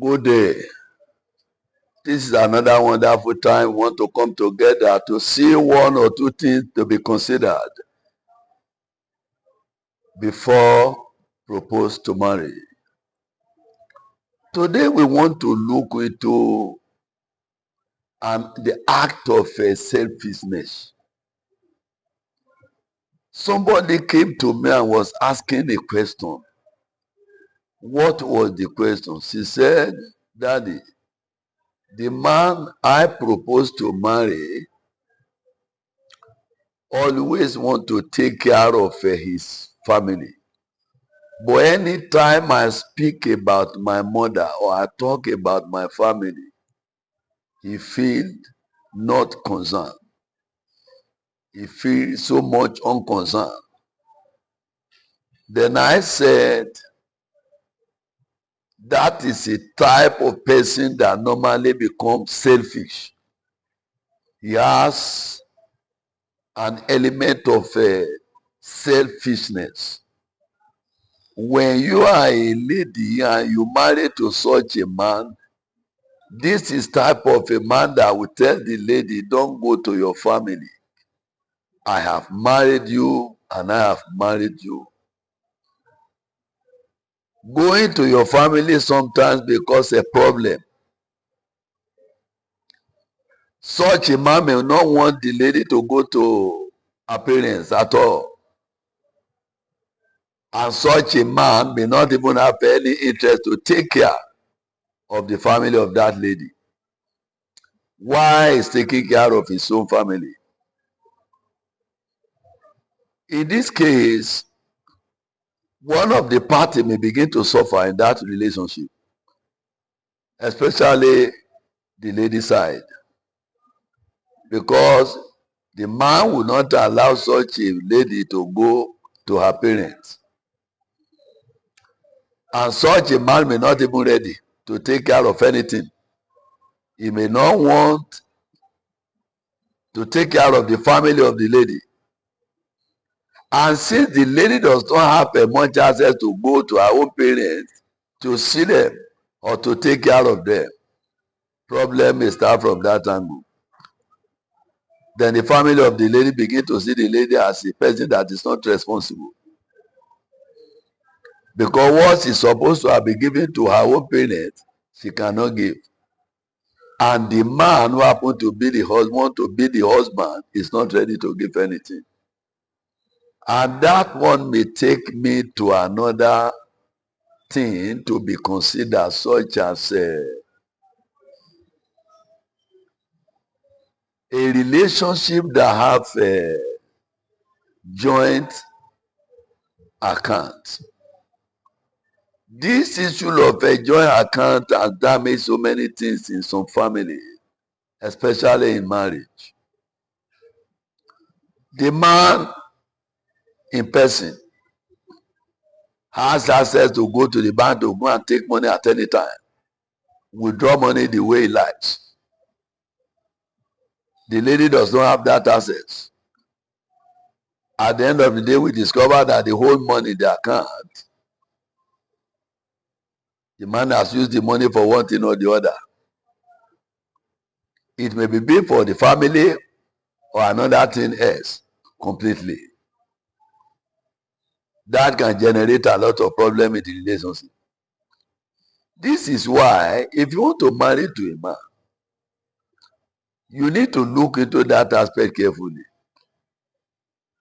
Good day. This is another wonderful time we want to come together to see one or two things to be considered before propose to marry. Today we want to look into the act of selfishness. Somebody came to me and was asking a question. What was the question? She said, Daddy, the man I proposed to marry always want to take care of his family. But anytime I speak about my mother or I talk about my family, he feels not concerned. He feels so much unconcerned. Then I said, that is a type of person that normally becomes selfish. He has an element of selfishness. When you are a lady and you marry to such a man, this is type of a man that will tell the lady, don't go to your family. I have married you and I have married you. Going to your family sometimes becomes a problem. Such a man may not want the lady to go to her parents at all. And such a man may not even have any interest to take care of the family of that lady. Why is taking care of his own family? In this case, one of the party may begin to suffer in that relationship, especially the lady side, because the man will not allow such a lady to go to her parents. And such a man may not even ready to take care of anything. He may not want to take care of the family of the lady. And since the lady does not have much access to go to her own parents to see them or to take care of them, problem may start from that angle. Then the family of the lady begin to see the lady as a person that is not responsible. Because what she's supposed to have been given to her own parents, she cannot give. And the man who happened to be the husband, is not ready to give anything. And that one may take me to another thing to be considered, such as a relationship that have a joint account. This issue of a joint account has damaged so many things in some families, especially in marriage. The man in person has access to go to the bank to go and take money at any time, withdraw money the way he likes. The lady does not have that access. At the end of the day, we discover that the whole money in the account, the man has used the money for one thing or the other. It may be big for the family or another thing else completely. That can generate a lot of problem in the relationship. This is why if you want to marry to a man, you need to look into that aspect carefully.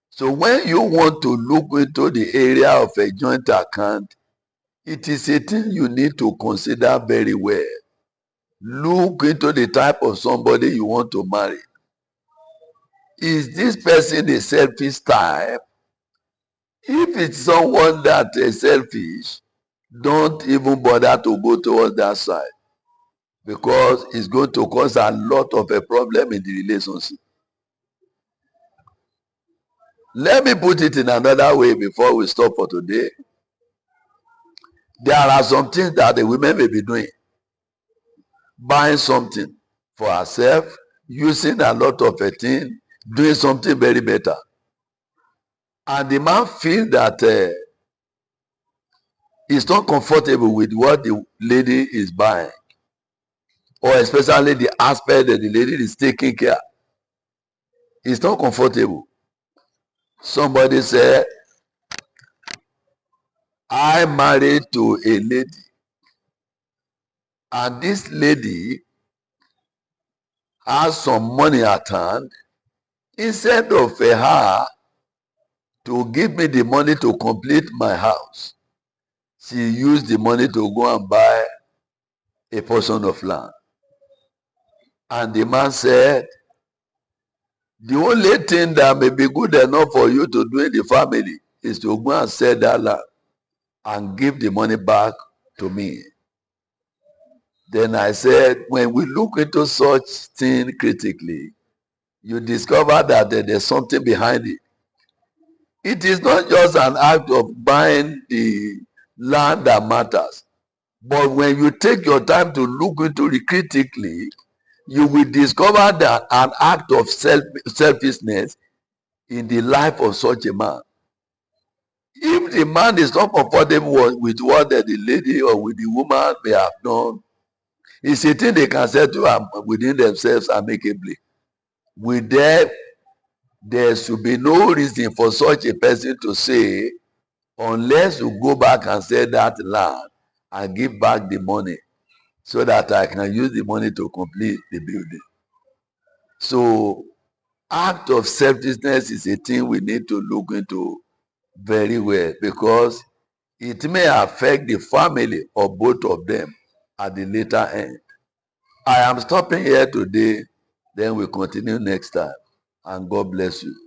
So when you want to look into the area of a joint account, it is a thing you need to consider very well. Look into the type of somebody you want to marry. Is this person a selfish type? If it's someone that is selfish, don't even bother to go towards that side, because it's going to cause a lot of a problem in the relationship. Let me put it in another way before we stop for today. There are some things that the women may be doing. Buying something for herself, using a lot of a thing, doing something very better. And the man feels that is not comfortable with what the lady is buying, or especially the aspect that the lady is taking care. It's not comfortable. Somebody said, I married to a lady, and this lady has some money at hand. Instead of her to give me the money to complete my house, she used the money to go and buy a portion of land. And the man said, the only thing that may be good enough for you to do in the family is to go and sell that land and give the money back to me. Then I said, when we look into such thing critically, you discover that there's something behind it. It is not just an act of buying the land that matters. But when you take your time to look into it critically, you will discover that an act of selfishness in the life of such a man. If the man is not comfortable with what the lady or with the woman may have done, it's a thing they can settle within themselves amicably. With them, there should be no reason for such a person to say, unless you go back and sell that land and give back the money so that I can use the money to complete the building. So, act of selfishness is a thing we need to look into very well, because it may affect the family of both of them at the later end. I am stopping here today, then we continue next time, and God bless you.